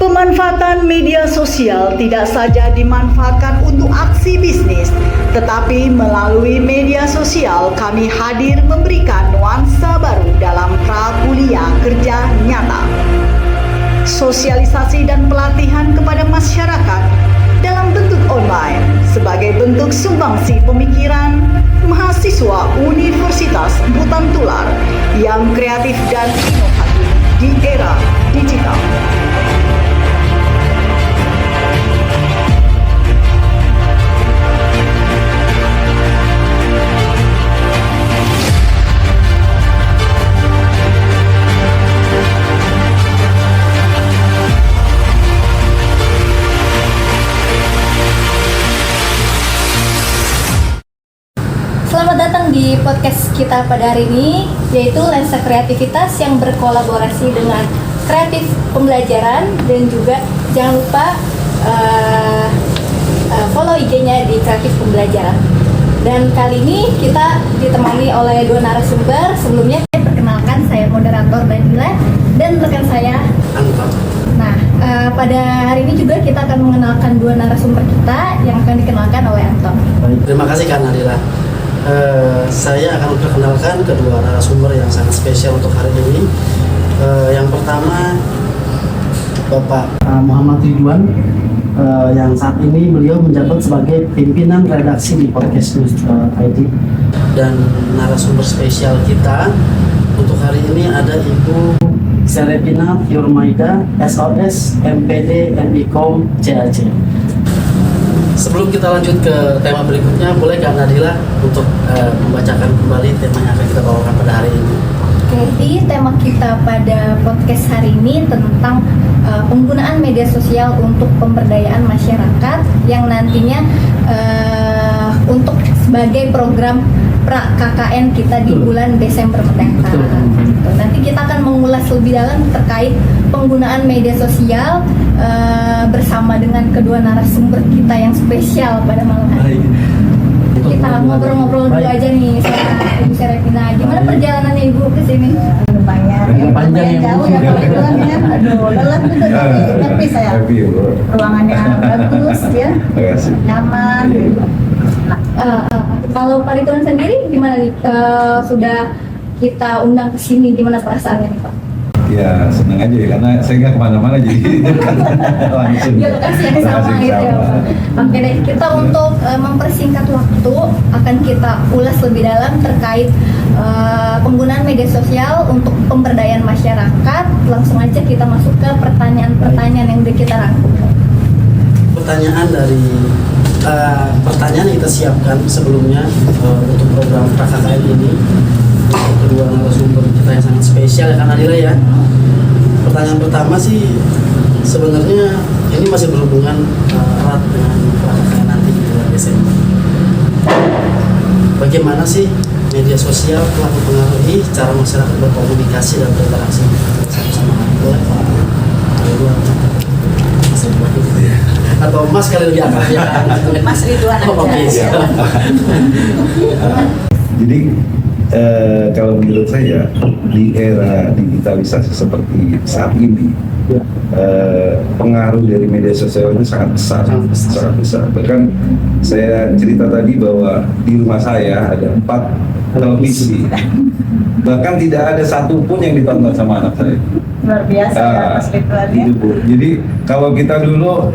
Pemanfaatan media sosial tidak saja dimanfaatkan untuk aksi bisnis, tetapi melalui media sosial kami hadir memberikan nuansa baru dalam prakuliah kerja nyata. Sosialisasi dan pelatihan kepada masyarakat dalam bentuk online sebagai bentuk sumbangsi pemikiran mahasiswa Universitas Butang Tular yang kreatif dan inovatif di era digital. Selamat datang di podcast kita pada hari ini, yaitu Lensa Kreativitas yang berkolaborasi dengan Kreatif Pembelajaran, dan juga jangan lupa follow IG-nya di Kreatif Pembelajaran. Dan kali ini kita ditemani oleh dua narasumber. Sebelumnya perkenalkan, saya moderator Danila dan rekan saya Anton. Nah, pada hari ini juga kita akan mengenalkan dua narasumber kita yang akan dikenalkan oleh Anton. Terima kasih Kak Nadira. Saya akan memperkenalkan kedua narasumber yang sangat spesial untuk hari ini. Yang pertama Bapak Muhammad Ridwan, yang saat ini beliau menjabat sebagai pimpinan redaksi di Podcast News ID. Dan narasumber spesial kita untuk hari ini ada Ibu Serepina Yurmaida, SOS, MPD, MIKOM, CAC. Sebelum kita lanjut ke tema berikutnya, boleh Kak Nadila untuk membacakan kembali tema yang akan kita bawakan pada hari ini. Jadi tema kita pada podcast hari ini tentang penggunaan media sosial untuk pemberdayaan masyarakat yang nantinya untuk sebagai program pra-KKN kita di bulan Desember mendatang. Nanti kita akan mengulas lebih dalam terkait penggunaan media sosial bersama dengan kedua narasumber kita yang spesial pada malam hari. Kita ngobrol-ngobrol dulu aja nih sama Ibu Serepina. Gimana perjalanannya Ibu ke sini? Lumayan jauh ya kebetulan ya. Aduh, lelah juga tapi saya. Ruangannya bagus ya. Nyaman. Kalau Pak Ridwan sendiri gimana nih? Sudah kita undang ke sini, gimana perasaannya nih Pak? Ya senang aja ya, karena saya nggak kemana-mana jadi langsung. Di lokasi yang sama gitu ya Pak. Oke deh, kita untuk mempersingkat waktu akan kita ulas lebih dalam terkait penggunaan media sosial untuk pemberdayaan masyarakat. Langsung aja kita masuk ke pertanyaan-pertanyaan yang udah kita rangkum. Pertanyaan yang kita siapkan sebelumnya untuk program KKN ini, kedua narasumber kita yang sangat spesial ya Kak Nadira ya. Pertanyaan pertama sih sebenarnya ini masih berhubungan erat dengan KKN nanti di bulan Desember. Bagaimana sih media sosial telah mempengaruhi cara masyarakat berkomunikasi dan berinteraksi satu sama lain? Boleh Pak Ridwan? Mas Ridwan ya. Atau Mas kali lebih akrab ya? Mas Ridwan aja. Oke, siap. Jadi kalau menurut saya di era digitalisasi seperti saat ini, pengaruh dari media sosial itu sangat besar. Bahkan saya cerita tadi bahwa di rumah saya ada 4 televisi, bahkan tidak ada satupun yang ditonton sama anak saya. Luar biasa ya Mas Ridwan ya. Itu, Bu. Jadi kalau kita dulu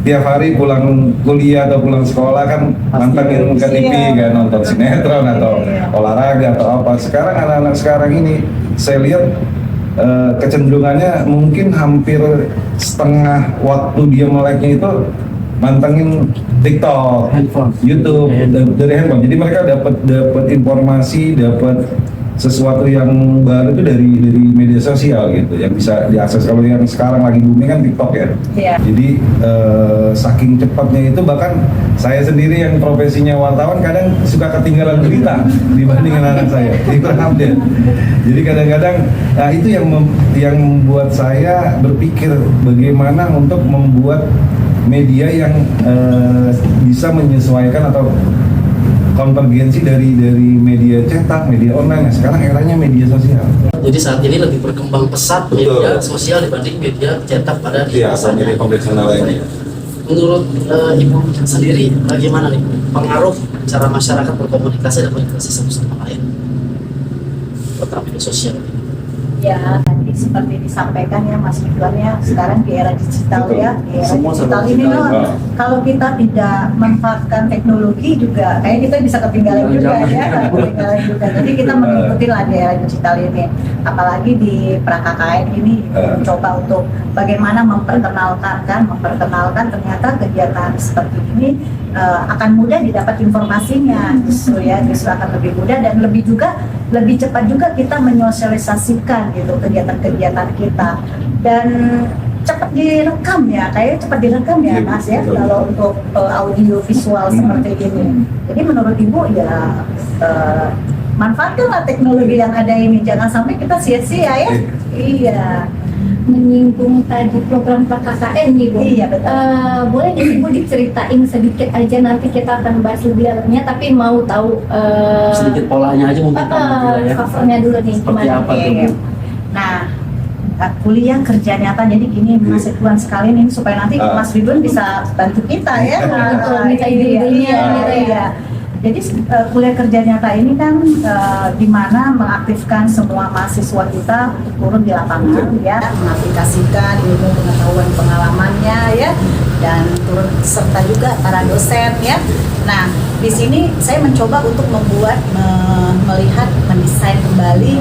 tiap hari pulang kuliah atau pulang sekolah kan mantengin ke TV kan, nonton sinetron atau olahraga atau apa. Sekarang anak-anak sekarang ini saya lihat kecenderungannya mungkin hampir setengah waktu dia meleknya itu mantengin TikTok, handphone, YouTube, dari handphone. Jadi mereka dapat informasi, dapat sesuatu yang baru itu dari media sosial gitu, yang bisa diakses. Kalau yang sekarang lagi booming kan TikTok ya. Iya. Jadi saking cepatnya itu, bahkan saya sendiri yang profesinya wartawan kadang suka ketinggalan berita dibanding anak saya, jadi kurang update. Jadi kadang-kadang itu yang membuat saya berpikir bagaimana untuk membuat media yang bisa menyesuaikan atau konvergensi dari media cetak, media online, sekarang eranya media sosial. Jadi saat ini lebih berkembang pesat media sosial dibanding media cetak pada Iya, media konvensional lainnya. Menurut Ibu sendiri bagaimana nih pengaruh cara masyarakat berkomunikasi dan berinteraksi satu sama lain tentang media sosial? Ya, tadi seperti disampaikan ya Mas Ridwan ya, sekarang di era digital ya, di era Semua digital serba ini digital. loh, kalau kita tidak manfaatkan teknologi juga, kayak kita bisa ketinggalan juga ya, ketinggalan juga. Jadi kita mengikuti lah di era digital ini, apalagi di pra-KKN ini mencoba untuk bagaimana memperkenalkan ternyata kegiatan seperti ini akan mudah didapat informasinya, justru akan lebih mudah dan lebih cepat juga kita menyosialisasikan gitu kegiatan-kegiatan kita dan cepat direkam ya, cepat direkam ya Mas ya kalau untuk audio visual seperti ini. Jadi menurut Ibu ya manfaatkanlah teknologi yang ada ini, jangan sampai kita sia-sia ya. Iya. Menyinggung tadi program KKN nih Bu. Iya, betul. Boleh nggak sih Bu diceritain sedikit aja, nanti kita akan bahas lebih dalamnya, tapi mau tahu Sedikit polanya aja mungkin covernya dulu nih Seperti gimana? apa tuh, Bu? Nah, kuliah kerja nyata, jadi gini Mas Ridwan sekalian ini supaya nanti Mas Ridwan bisa bantu kita ya. Betul, minta ide-idenya gitu ya. Jadi kuliah kerja nyata ini kan di mana mengaktifkan semua mahasiswa kita untuk turun di lapangan ya, mengaplikasikan ilmu pengetahuan pengalamannya ya, dan turut serta juga para dosen ya. Nah, di sini saya mencoba untuk melihat, mendesain kembali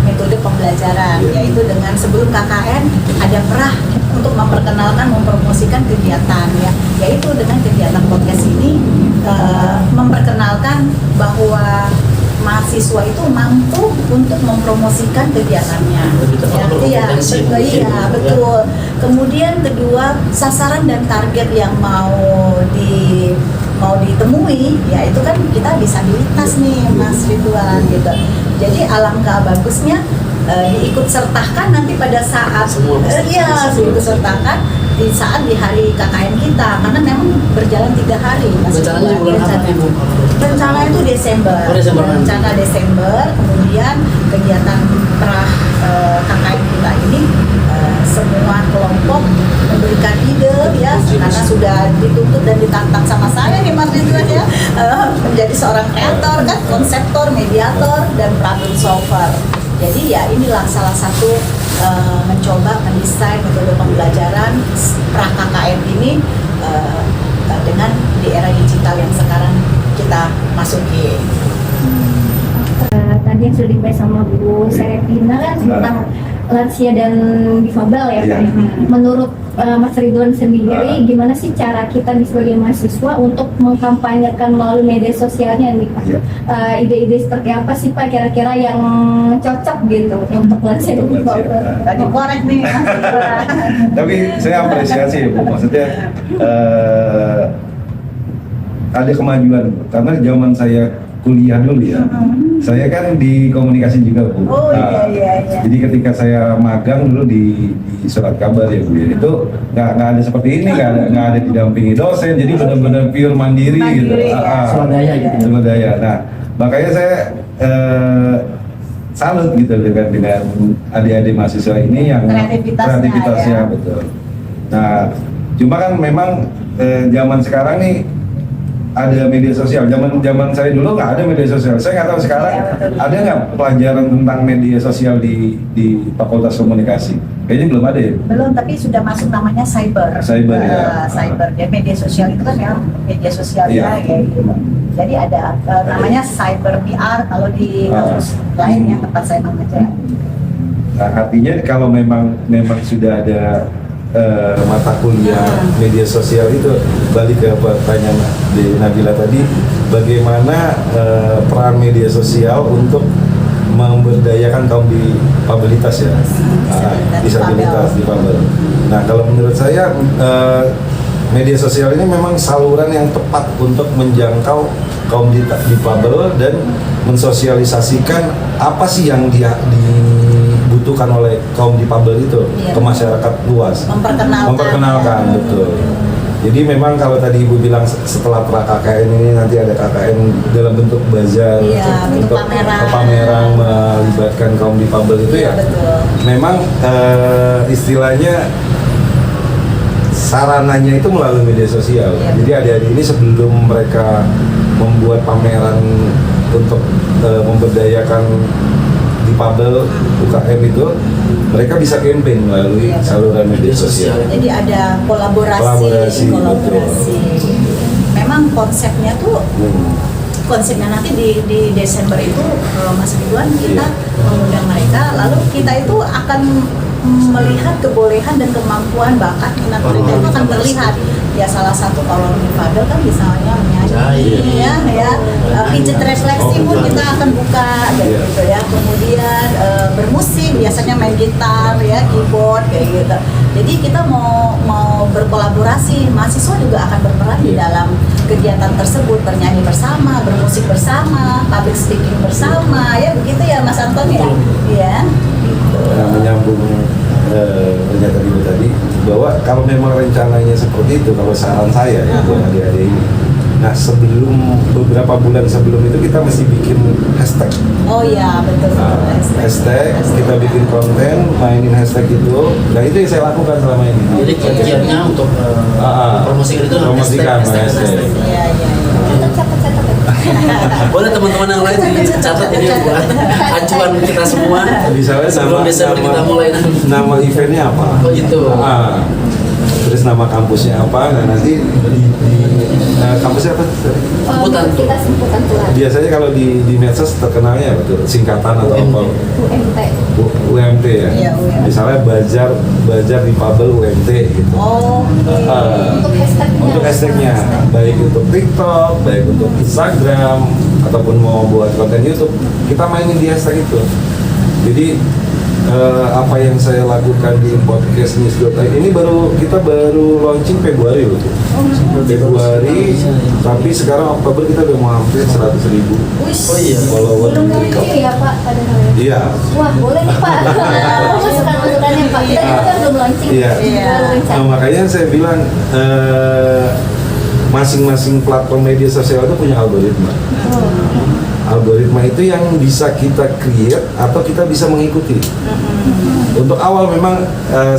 metode pembelajaran, yaitu dengan sebelum KKN ada perah untuk memperkenalkan, mempromosikan kegiatan ya, yaitu dengan kegiatan podcast ini memperkenalkan bahwa mahasiswa itu mampu untuk mempromosikan kegiatannya. Iya, betul. Kemudian kedua, sasaran dan target yang mau ditemui, ya itu kan kita disabilitas nih Mas Ridwan gitu. Jadi alangkah bagusnya diikut sertakan nanti pada saat diikut sertakan di saat di hari KKN kita, karena memang berjalan 3 hari. Rencananya bulan apa nih Bu? Rencana itu Desember. Rencana Desember, kemudian kegiatan pra KKN kita ini semua kelompok memberikan ide ya, karena sudah dituntut dan ditantang sama saya nih Mas Ridwan ya, menjadi seorang kreator kan, konseptor, mediator, dan problem solver. Jadi ya inilah salah satu mencoba mendesain metode pembelajaran pra KKN ini dengan di era digital yang sekarang kita masuki. Tadi yang sudah dibahas sama Bu Serepina kan tentang lansia dan difabel ya Pak. Menurut Mas Ridwan sendiri, gimana sih cara kita sebagai mahasiswa untuk mengkampanyekan melalui media sosialnya nih Pak? Ide-ide seperti apa sih Pak kira-kira yang cocok gitu untuk lansia dan difabel? Tadi korek nih. Tapi saya apresiasi ya Bu, maksudnya ada kemajuan karena zaman saya kuliah dulu ya, saya kan di komunikasi juga Bu. Oh iya. Jadi ketika saya magang dulu di surat kabar ya Bu ya, itu nggak ada seperti ini, nggak ada didampingi dosen, jadi benar-benar pure mandiri gitu. Ya. Swadaya gitu. Swadaya. Nah, makanya saya salut gitu dengan adik-adik mahasiswa ini yang kreativitasnya ya. Betul. Nah, cuma kan memang zaman sekarang nih ada media sosial. Zaman saya dulu nggak ada media sosial. Saya nggak tahu sekarang ada nggak pelajaran tentang media sosial di Fakultas Komunikasi. Kayaknya belum ada ya. Belum, tapi sudah masuk namanya cyber. Cyber ya. Cyber. Jadi media sosial itu kan ya media sosial ya. Gitu. Jadi ada namanya cyber PR kalau di kampus lain yang tempat saya mengajar. Nah, artinya kalau memang sudah ada mata kuliah media sosial itu, balik ke pertanyaan di Nabila tadi, bagaimana peran media sosial untuk memberdayakan kaum difabilitas ya, disabilitas, difabel. Nah, kalau menurut saya media sosial ini memang saluran yang tepat untuk menjangkau kaum difabel dan mensosialisasikan apa sih yang dibutuhkan oleh kaum difabel itu ke masyarakat luas. Memperkenalkan betul. Jadi memang kalau tadi Ibu bilang setelah pra KKN ini nanti ada KKN dalam bentuk bazar, Iya, bentuk pameran. pameran melibatkan kaum difabel itu ya. Betul. Memang istilahnya sarananya itu melalui media sosial. Iya. Jadi adik-adik ini sebelum mereka membuat pameran untuk memberdayakan difabel UKM itu, mereka bisa campaign melalui Iya. saluran media sosial. Jadi ada kolaborasi. Memang konsepnya tuh konsepnya nanti di Desember itu Mas Ridwan kita mengundang mereka, lalu kita itu akan melihat kebolehan dan kemampuan bakat minat mereka itu akan terlihat. Ya salah satu kalau difabel kan misalnya menyanyi, ya pijet refleksi pun kita akan buka kayak gitu ya. Kemudian bermusik biasanya main gitar ya, keyboard kayak gitu. Jadi kita mau berkolaborasi, mahasiswa juga akan berperan di dalam kegiatan tersebut, bernyanyi bersama, bermusik bersama, public speaking bersama, ya begitu ya Mas Anton ya. Iya. Nah, menyambung pernyataan Ibu tadi bahwa kalau memang rencananya seperti itu, kalau saran saya ya buat adik-adik ini, nah sebelum beberapa bulan sebelum itu kita mesti bikin hashtag. Oh iya betul. Nah, hashtag kita bikin konten, mainin hashtag itu. Nah itu yang saya lakukan selama ini. Jadi kiatnya untuk promosikan itu promosikan hashtag. Iya. Catat. Boleh teman-teman yang lain catat ini buat acuan kita semua. Misalnya sebelum Desember kita mulai nanti. nama eventnya apa? Oh itu. Terus nama kampusnya apa? Nah nanti di kampusnya apa? Semputan. Kita semputan tular. Biasanya kalau di medsos terkenalnya apa tuh? Singkatan atau apa? UMT. UMT ya. Iya, UMT. Misalnya Bajar difabel UMT gitu. Oh. Untuk hashtagnya. Baik untuk TikTok, baik untuk Instagram, ataupun mau buat konten YouTube, kita mainin di hashtag itu. Jadi apa yang saya lakukan di podcast news.id ini kita baru launching Februari loh. Februari, tapi sekarang Oktober kita udah mau hampir 100.000 Oh iya. follower. Belum launching ya Pak pada hari ini. Iya. Wah boleh nih Pak. Masukan-masukannya Pak. Kita juga kan belum launching. Iya. Baru rencana. Nah, makanya saya bilang masing-masing platform media sosial itu punya algoritma. Algoritma itu yang bisa kita create atau kita bisa mengikuti. Untuk awal memang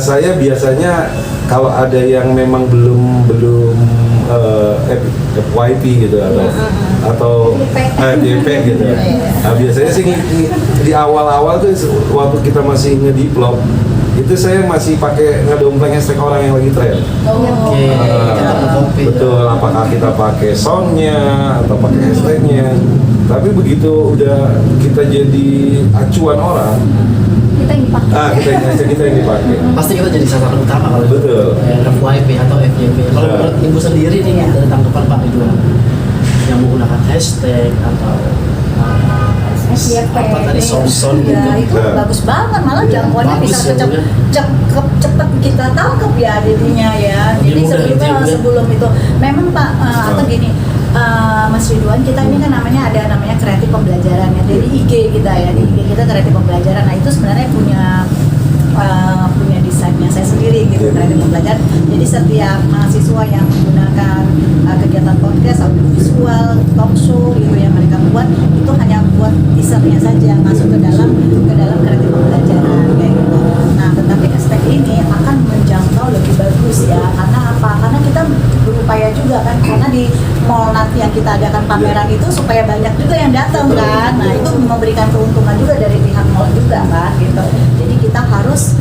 saya biasanya kalau ada yang memang belum FYP gitu atau DP gitu. Nah, biasanya sih di awal-awal tuh waktu kita masih nge-develop itu saya masih pakai ngedompleng hashtag orang yang lagi tren. Oke. Kita mengcopy. Betul, apakah kita pakai soundnya atau pakai hashtagnya. Tapi begitu udah kita jadi acuan orang, Kita yang dipakai. kita yang dipakai. Pasti kita jadi sasaran utama kalau Betul. FYP atau FYP. Kalau menurut Ibu sendiri nih dari tanggapan Pak Ridwan yang menggunakan hashtag atau apa tadi sound gitu. Ya, itu bagus banget, malah jangkauannya Bagus bisa ya, cepet kita tangkap ya jadinya ya. Jadi Lebih mudah gitu ya, Bu, ya? sebelum itu, memang Pak atau gini, Mas Ridwan, kita ini kan ada namanya kreatif pembelajaran ya, dari IG kita ya, di IG kita kreatif pembelajaran. Nah itu sebenarnya punya desainnya saya sendiri gitu, kreatif pembelajaran. Jadi setiap mahasiswa yang menggunakan kegiatan podcast, audiovisual, talk show gitu yang mereka buat itu hanya buat teasernya saja masuk ke dalam kreatif pembelajaran kayak gitu. Nah tetapi hashtag ini akan menjangkau lebih bagus ya, karena apa? Karena kita berupaya juga kan, karena di mall nanti yang kita adakan pameran itu supaya banyak juga yang datang kan. Nah itu memberikan keuntungan juga dari pihak mall juga kan gitu. Jadi kita harus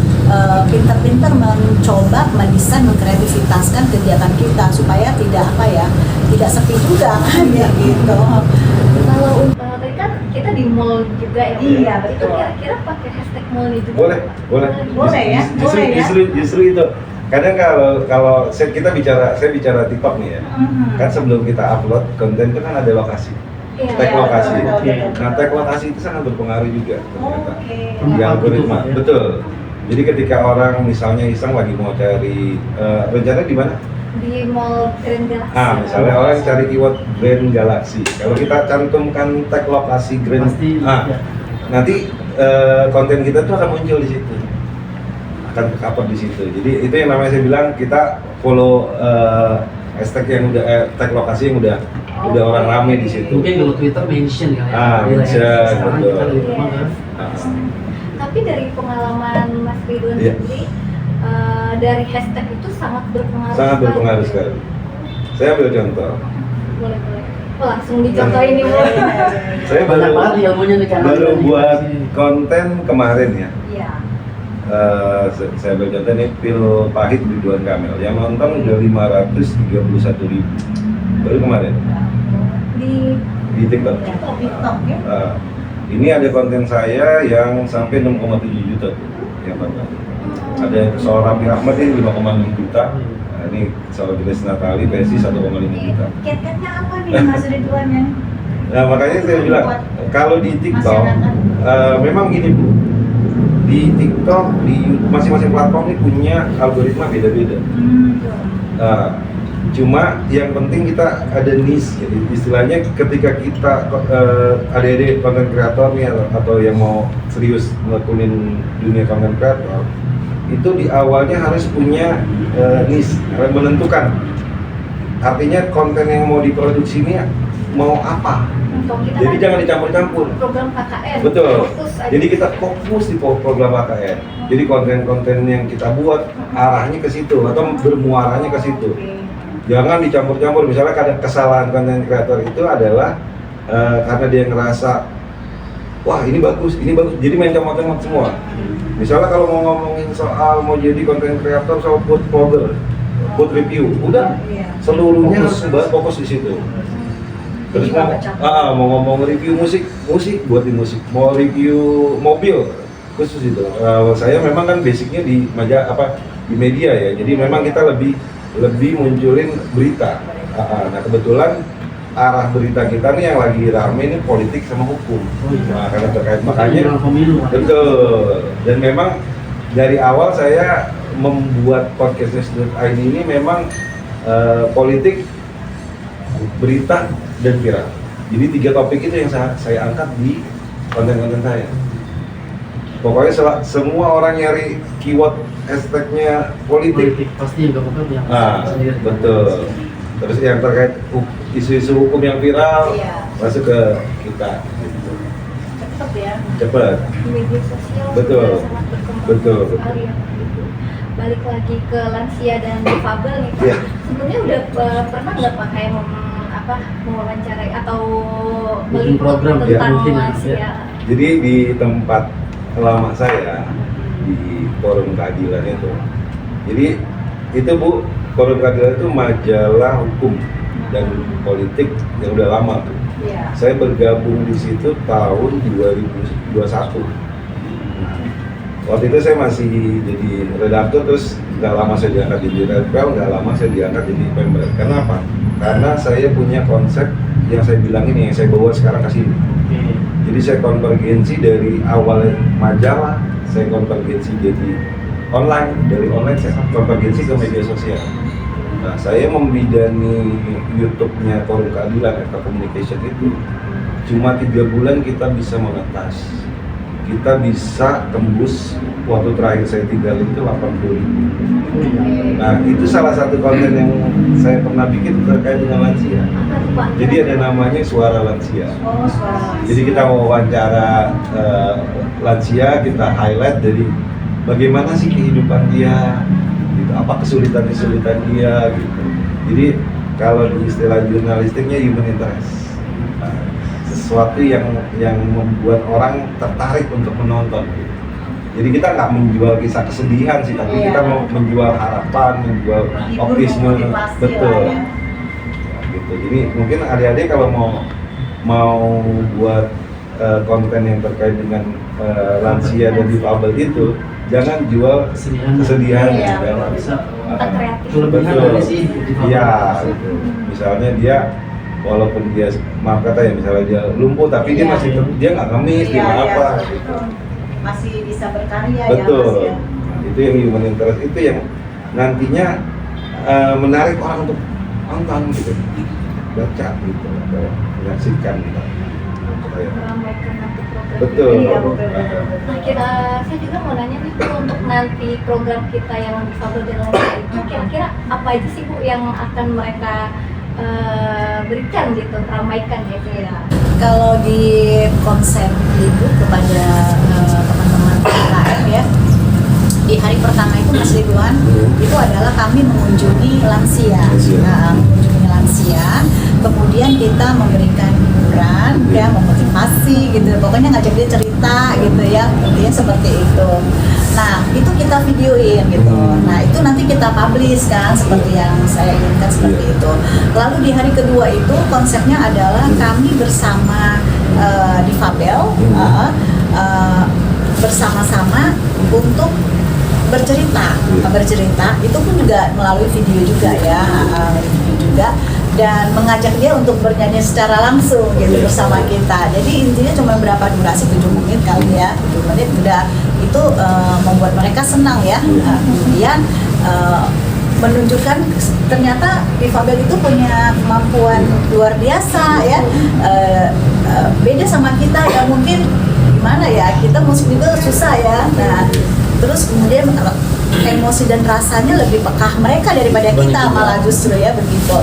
pintar-pintar mencoba mendesain, mengkreativitaskan kegiatan kita supaya tidak sepi juga kan ya gitu. Kalau tadi kan kita di mall juga ya. Iya, Itu betul. kira-kira pakai hashtag mall juga. Boleh. Boleh ya, boleh ya. Justru itu. Kadang kalau saya bicara TikTok nih ya. Kan sebelum kita upload konten itu kan ada lokasi. Iya. Tag lokasi. betul. Nah, tag lokasi itu sangat berpengaruh juga ternyata. Oke. Di algoritma. Betul. Jadi ketika orang misalnya iseng lagi mau cari rencana di mana? Di mall Grand Galaxy. Misalnya orang cari keyword Grand Galaxy. Kalau kita cantumkan tag lokasi Grand, Pasti, ya. nanti konten kita tuh akan muncul di situ. akan cover di situ. Jadi itu yang namanya saya bilang kita follow hashtag yang udah tag lokasi yang udah orang rame di situ. Mungkin kalau Twitter mention kan ya. Mention, Sekarang betul. kita lebih gampang kan. Tapi dari pengalaman Mas Ridwan Iya. sendiri, dari hashtag itu sangat berpengaruh. Sangat berpengaruh sekali. Saya ambil contoh. Boleh. Oh, langsung dicontohin nih, Bu. Saya Banyak banget ilmunya nih kan. baru buat konten kemarin ya. Iya. Saya ambil contoh nih Pil Pahit Ridwan Kamil yang nonton udah 531.000 baru kemarin Di di TikTok. TikTok ya. Ini ada konten saya yang sampai 6,7 juta tuh, yang tonton. Ada soal Raffi Ahmad ini 5,6 juta. Nah, ini soal Grace Natali versi 1,5 juta. Kiat-kiatnya apa nih Mas Ridwan ya? Nah makanya saya bilang kalau di TikTok Masyarakat. memang gini Bu, di TikTok di masing-masing platform ini punya algoritma beda-beda. Cuma yang penting kita ada niche, jadi istilahnya ketika kita adik-adik konten kreator nih atau yang mau serius ngelakuin dunia konten kreator itu di awalnya harus punya niche, harus menentukan artinya konten yang mau diproduksi ini mau apa. Untuk kita Jadi kan jangan dicampur-campur. program KKN. Betul. Fokus aja. Jadi kita fokus di program KKN. Jadi konten-konten yang kita buat arahnya ke situ atau bermuaranya ke situ. Jangan dicampur-campur. Misalnya kadang kesalahan konten kreator itu adalah karena dia ngerasa wah ini bagus. Jadi main comot-comot semua. Misalnya kalau mau ngomongin soal mau jadi konten kreator soal food blogger, food review, udah seluruhnya harus fokus di situ. Terus mau ngomong review musik buat di musik. Mau review mobil khusus itu. Saya memang kan basicnya di di media ya. Jadi memang kita lebih munculin berita. Nah kebetulan arah berita kita nih yang lagi rame ini politik sama hukum. Nah, karena terkait makanya pemilu. betul. Dan memang dari awal saya membuat podcast.id ini memang politik, berita dan viral. Jadi 3 topik itu yang saya angkat di konten-konten saya. Pokoknya semua orang nyari keyword hashtagnya politik. Pasti juga bukan yang sendiri. Betul. Terus yang terkait isu-isu hukum yang viral masuk ke kita. Gitu. Cepet ya. Cepat. Di media sosial Betul. sudah sangat berkembang Betul. sekali ya. Gitu. Balik lagi ke lansia dan difabel nih Pak. Iya. Sebelumnya udah pernah nggak Pak kayak mewawancarai atau Bikin program ya, tentang mungkin, lansia? ya. Jadi di tempat lama saya di Forum Keadilan itu. Jadi itu Bu, Forum Keadilan itu majalah hukum dan politik yang udah lama tuh. Iya. Saya bergabung di situ tahun 2021. Waktu itu saya masih jadi redaktur, terus nggak lama saya diangkat jadi redaktur, nggak lama saya diangkat jadi pemret. Kenapa? Karena saya punya konsep yang saya bilang ini, yang saya bawa sekarang ke sini. Jadi saya konvergensi dari awal majalah, saya konvergensi jadi online, dari online saya konvergensi ke media sosial. Nah, saya membidani YouTube-nya Forum Keadilan, FK Communication itu cuma 3 bulan kita bisa menetas. Kita bisa tembus, waktu terakhir saya tinggal itu 80.000. Nah, itu salah satu konten yang saya pernah bikin terkait dengan lansia. Apa tuh Pak? Jadi ada namanya Suara Lansia. Oh, suara. Jadi kita wawancara lansia, kita highlight dari bagaimana sih kehidupan dia, gitu, apa kesulitan dia, gitu. Jadi kalau di istilah jurnalistiknya human interest, sesuatu yang membuat orang tertarik untuk menonton. Gitu. Jadi kita nggak menjual kisah kesedihan sih, tapi kita mau menjual harapan, menjual optimisme, betul. Gitu. Jadi mungkin adik-adik kalau mau buat konten yang terkait dengan lansia dan difabel itu, jangan jual kesedihan. Iya, Kan? Bisa Kreatif. kelebihan dari si Iya, gitu. Misalnya dia walaupun dia maaf kata ya, misalnya dia lumpuh tapi dia Iya. masih dia nggak ngemis, dia nggak apa. Gitu. Masih bisa berkarya Betul. ya Mas ya. Itu yang human interest, itu yang nantinya menarik orang untuk nonton gitu, baca gitu, atau menyaksikan gitu. Kayak Meramaikan nanti program Betul. Iya, betul. Nah, saya juga mau nanya nih Bu, untuk nanti program kita yang difabel dan lain itu kira-kira apa aja sih Bu yang akan mereka berikan gitu, ramaikan gitu ya? Kalau di konsep Ibu kepada teman-teman UMKM ya, di hari pertama itu Mas Ridwan itu adalah kami mengunjungi lansia. Nah, mengunjungi lansia, kemudian kita memberikan hiburan, ya, memotivasi gitu, pokoknya ngajak dia cerita gitu ya, intinya seperti itu. Nah, itu kita videoin gitu. Nah, itu nanti kita publish kan, seperti yang saya inginkan seperti itu. Lalu di hari kedua itu konsepnya adalah kami bersama Difabel bersama-sama untuk bercerita itu pun juga melalui video juga ya, video juga, dan mengajak dia untuk bernyanyi secara langsung gitu bersama kita. Jadi intinya cuma berapa durasi, 7 menit kali ya, 7 menit udah itu membuat mereka senang ya. Kemudian menunjukkan ternyata Difabel itu punya kemampuan luar biasa ya, beda sama kita ya, mungkin gimana ya, kita musik juga susah ya. Nah, terus kemudian emosi dan rasanya lebih pekah mereka daripada kita, malah justru ya begitu.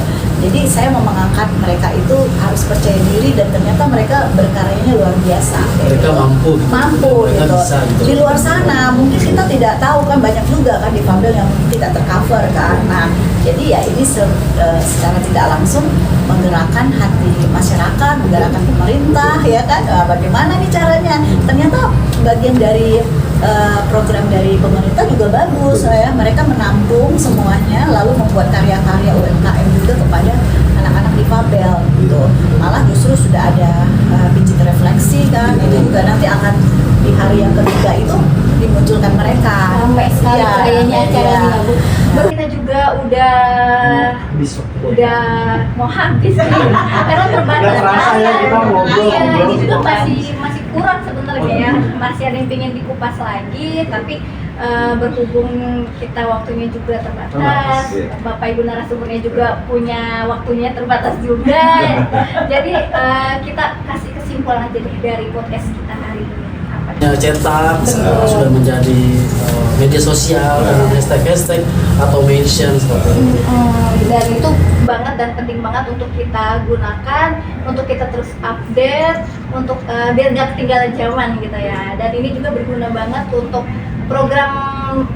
Jadi saya mau mengangkat mereka itu harus percaya diri, dan ternyata mereka berkaryanya luar biasa. Mereka mampu mereka gitu. bisa, gitu. Di luar sana mungkin kita tidak tahu kan, banyak juga kan difabel yang mungkin tidak tercover kan. Nah, jadi ya ini secara tidak langsung menggerakkan hati masyarakat, menggerakkan pemerintah ya kan. Bagaimana nih caranya? Ternyata bagian dari program dari pemerintah juga bagus ya, mereka menampung semuanya lalu membuat karya-karya UMKM juga kepada anak-anak difabel gitu. Malah justru sudah ada biji refleksi kan, itu juga nanti akan di hari yang ketiga itu dimunculkan mereka. Sampai sekali Ya, kayaknya acaranya ya. Bu. Baru kita juga udah mau habis nih, karena terbatas. Nggak kerasa ya, kita ngobrol. Iya, ini juga masih kurang sebenarnya ya, masih ada yang ingin dikupas lagi, tapi berhubung kita waktunya juga terbatas, Bapak Ibu narasumbernya juga punya waktunya terbatas juga, jadi kita kasih kesimpulan aja deh dari podcast kita hari ini. Cetak sudah menjadi media sosial dengan hashtag atau mention seperti itu. Dan itu banget dan penting banget untuk kita gunakan, untuk kita terus update, untuk biar nggak ketinggalan zaman gitu ya. Dan ini juga berguna banget untuk program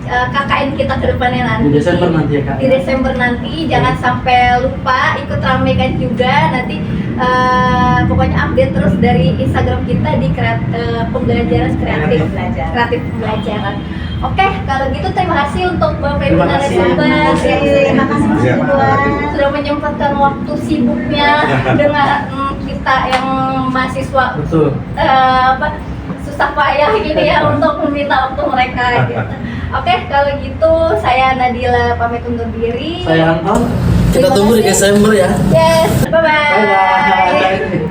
KKN kita ke depannya nanti. Di Desember nanti ya Kak? Di Desember nanti, jangan sampai lupa ikut ramekan juga nanti. Pokoknya update terus dari Instagram kita di pembelajaran kreatif pembelajaran. Oke, kalau gitu terima kasih untuk Bapak Ibu narasumber. Terima kasih Mas Ridwan. Sudah menyempatkan waktu sibuknya dengan kita yang mahasiswa. Betul. Susah payah gini ya untuk meminta waktu mereka gitu. Oke, kalau gitu saya Nadila pamit undur diri. Saya Anton. Kita Terima tunggu di kasih. Desember ya. Yes, bye-bye. Bye-bye.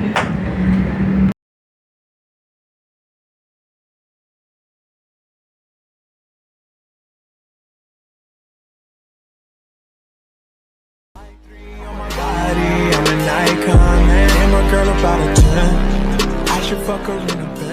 I'm an icon, man. I'm a girl about a 10. I should fuck her in a bed.